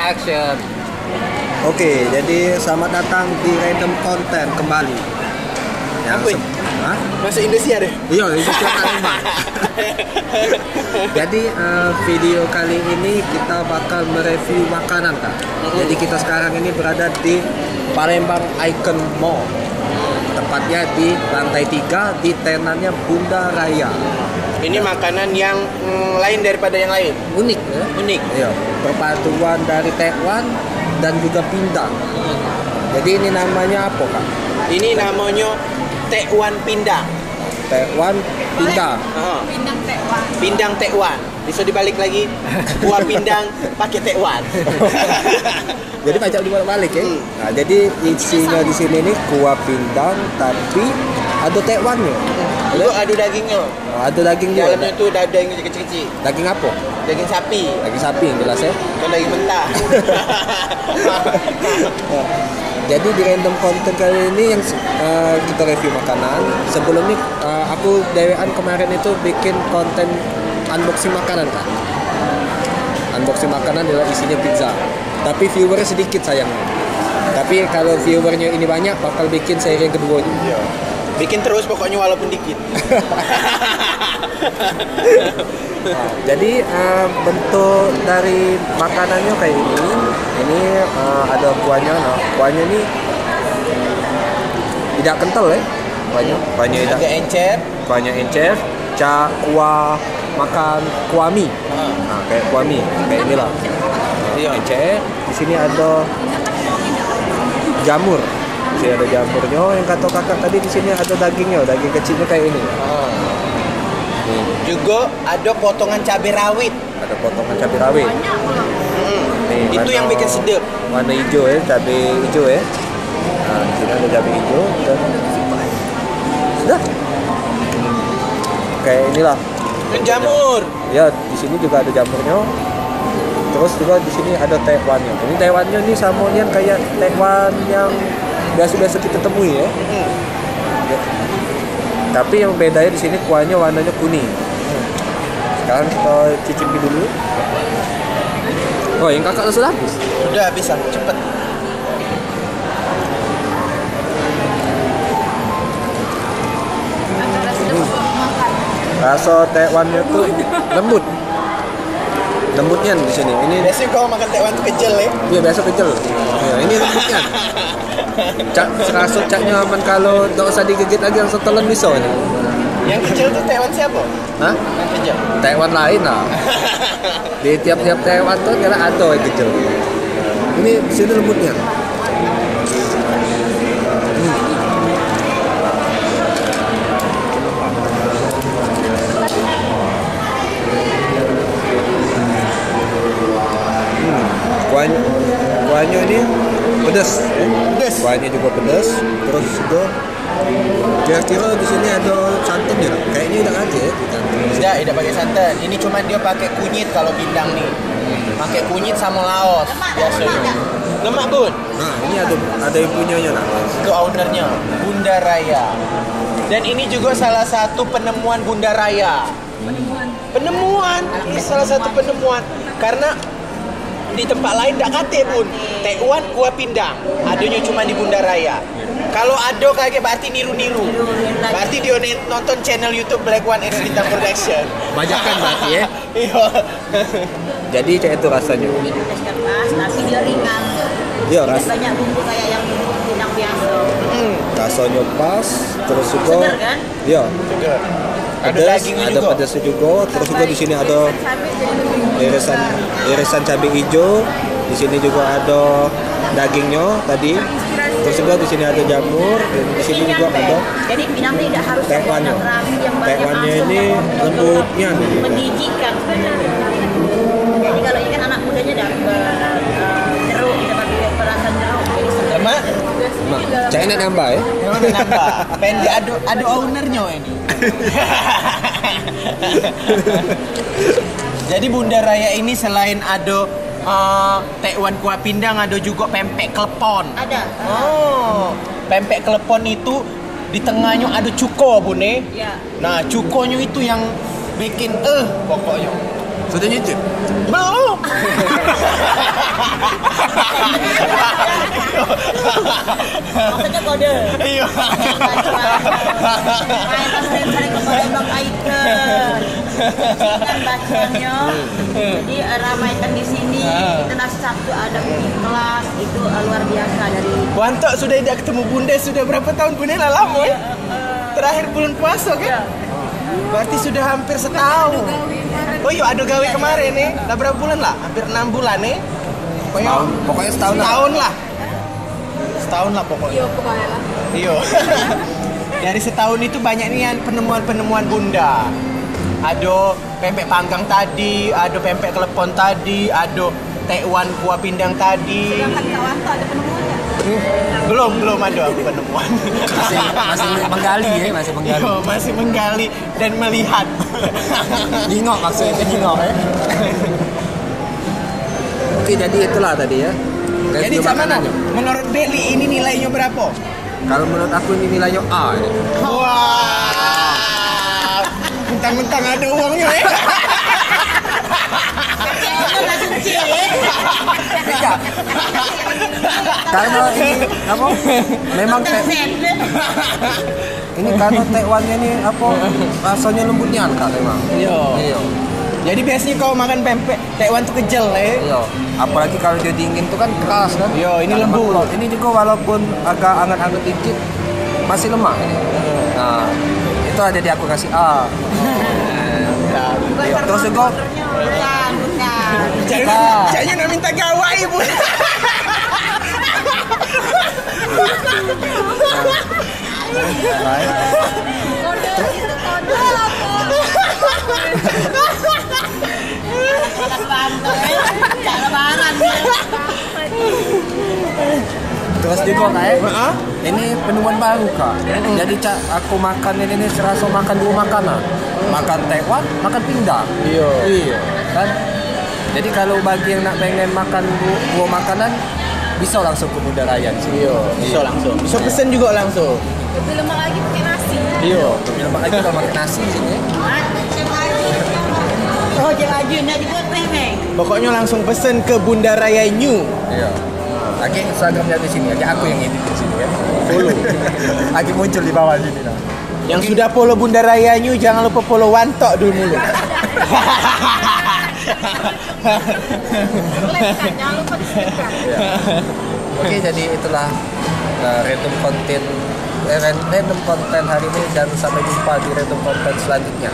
Action. Oke, jadi selamat datang di Random Content kembali. Masuk Indonesia deh. Iya, Indonesia Palembang. Jadi video kali ini kita bakal mereview makanan, Kak. Jadi kita sekarang ini berada di Palembang Icon Mall. Tepatnya di lantai 3 di tenannya Bunda Raya. Ini makanan yang lain daripada yang lain. Unik ya? Unik. Iya, perpaduan dari Taiwan dan juga pindang. Jadi ini namanya apa, Kak? Ini namanya Taiwan pindang. Taiwan pindang. Pindang Taiwan. Pindang Taiwan. Bisa dibalik lagi. Kuah pindang pakai Taiwan. Jadi macam dibalik ya. Nah, jadi isinya di sini nih kuah pindang tapi ada Taiwannya. Itu ada dagingnya. Oh, ada daging juga. Dalamnya itu daging kecil-kecil. Daging apa? Daging sapi. Daging sapi yang jelas ya. Bukan daging mentah. Jadi di random content kali ini yang kita review makanan. Sebelumnya aku dewean kemarin itu bikin konten unboxing makanan, Kak. Unboxing makanan adalah isinya pizza. Tapi viewernya sedikit sayangnya. Tapi kalau viewernya ini banyak bakal bikin seri yang kedua. Iya. Bikin terus pokoknya walaupun dikit. Jadi bentuk dari makanannya kayak ini. Ini ada kuahnya. Nah, kuahnya ini tidak kental ya. Kuahnya tidak. Agak encer. Kuahnya encer. Kuah makan kuah mie. Nah, kayak kuah mie, kayak inilah. Iya, encer. Di sini ada jamur. Di sini ada jamurnya. Yang kata kakak tadi di sini ada dagingnya, daging kecilnya kayak ini. Juga ada potongan cabai rawit. Ada potongan cabai rawit. Nih, Itu yang bikin sedap. Warna hijau ya, cabai hijau ya. Nah, di sini ada cabai hijau dan sudah. Kayak inilah. Dan jamur. Ya, di sini juga ada jamurnya. Terus juga di sini ada Taiwannya. Ini Taiwannya nih samonian kayak Taiwan yang biasa-biasa kita temui ya. Ya. Tapi yang bedanya di sini kuahnya warnanya kuning. Sekarang kita cicipi dulu. Oh, yang kakak sudah habis? Udah bisa, cepet. Rasa Taiwannya tuh lembut. Lembutnya di sini. Ini Biasanya kalau makan Taiwan tuh kecil ya. iya biasa kecil. Ya, ini lembutnya. Rasa caknya aman kalau tidak usah digigit lagi langsung telan bisa ini. Yang kecil tuh Taiwan siapa? Hah? Yang kecil. Taiwan lain lah. Di tiap-tiap Taiwan tuh kira ada yang kecil. Ini di sini lembutnya. Kuahnya ini pedas. Pedas. Kuahnya juga pedas. Terus juga kira-kira di sini ada santan ya? Kayaknya udah ada ya. Tidak pakai santan. Ini cuma dia pakai kunyit kalau pindang nih. Pakai kunyit sama laos biasanya. Lemak, Bun. Nah, ini ada yang punyanya nah. Itu ownernya, Bunda Raya. Dan ini juga salah satu penemuan Bunda Raya. Penemuan. Ini salah satu penemuan. Karena di tempat lain tidak kate pun Taiwan kuah pindang adanya cuma di Bunda Raya. Kalau ada kayak berarti niru-niru, berarti dia nonton channel YouTube Black One X Bintang Production. Bajakan berarti ya. Iya. Jadi kayak itu rasanya. Tapi dia ringan. Iya, Tidak banyak bumbu kayak yang pindang biasa. rasanya pas. Terus juga Segar kan? iya. Juga. Ada Pedas, dagingnya ada juga. pedasnya juga. Terus juga di sini ada irisan cabai hijau. Di sini juga ada dagingnya tadi. Terus juga di sini ada jamur dan di sini juga ada Jadi pindang tidak harus yang Taiwannya. warna kerami yang banyak Taiwannya langsung ini potong. lembutnya nih. Menjijikan sebenarnya. Jadi kalau ini kan anak mudanya dapat jeruk, dapat perasan jeruk. Jadi Lemak? Mak, China nambah ya? Yang mana nambah? Pengen diadu ownernya ini. Jadi Bunda Raya ini selain ada Taiwan kuah pindang, ada juga pempek klepon. ada. Oh, pempek klepon itu di tengahnya ada cuko, Bune. Ya. Nah, cukonya itu yang bikin pokoknya. Sudah nyicip? Belum. Maksudnya kode. Iya. Kayak sering kepada Bang Aiken. Kan bacanya. Jadi ramaikan di sini. Kita Sabtu ada cooking kelas itu luar biasa dari. Wanto sudah tidak ketemu Bunda sudah berapa tahun Bunda lah lama ya? Terakhir bulan puasa kan? Berarti sudah hampir setahun. Oh iya, ada gawe kemarin nih. Udah berapa bulan lah? Hampir 6 bulan nih. Pokoknya setahun lah. Setahun lah pokoknya. Iya, kebayang lah. Iya. Dari setahun itu banyak nih penemuan-penemuan Bunda. Ada pempek panggang tadi, ada pempek klepon tadi, ada tekwan kuah pindang tadi. Sedangkan kawan tuh ada penemuannya. Belum ada penemuan. masih menggali ya, masih menggali. Iya, masih menggali dan melihat. Nyingok maksudnya itu nyingok ya. Oke, jadi itulah tadi ya. Jadi mana? Menurut Beli ini nilainya berapa? Kalau menurut aku ini nilainya A ya. Wah. Mentang-mentang ada uangnya ya. Tidak. Karena ini apa? Memang ini karena tekwannya ini apa? Rasanya lembutnya kan memang. Iya. Jadi biasanya kalau makan pempek tekwan tuh kejel ya. Iya. Apalagi kalau dia dingin tuh kan keras kan. Iya, ini Karena lembut. Ini juga walaupun agak hangat-hangat dikit masih lemah ini. Nah, itu ada di aku kasih A. Iya. Terus juga Bukan. Jangan nak minta gawai ibu. Terus juga kayak ini penemuan baru kak. Jadi aku makan ini serasa makan dua makanan. Makan tekwan, makan pindang. Iya. Kan? Jadi kalau bagi yang nak pengen makan dua makanan bisa langsung ke Bunda Raya di sini. Bisa langsung. Bisa pesen juga langsung. Lebih lemak lagi pakai nasi. Iya. Lebih lemak lagi kalau makan nasi di sini. Oh, jangan aja nak dibuat memang. Pokoknya langsung pesen ke Bunda Raya New. Iya. Lagi Instagramnya di sini, lagi aku yang edit di sini ya. Follow. Lagi muncul di bawah sini lah. Yang sudah follow Bunda Raya New jangan lupa follow Wantok dulu mulu. Jangan lupa di-subscribe. Oke, jadi itulah random konten hari ini dan sampai jumpa di random konten selanjutnya.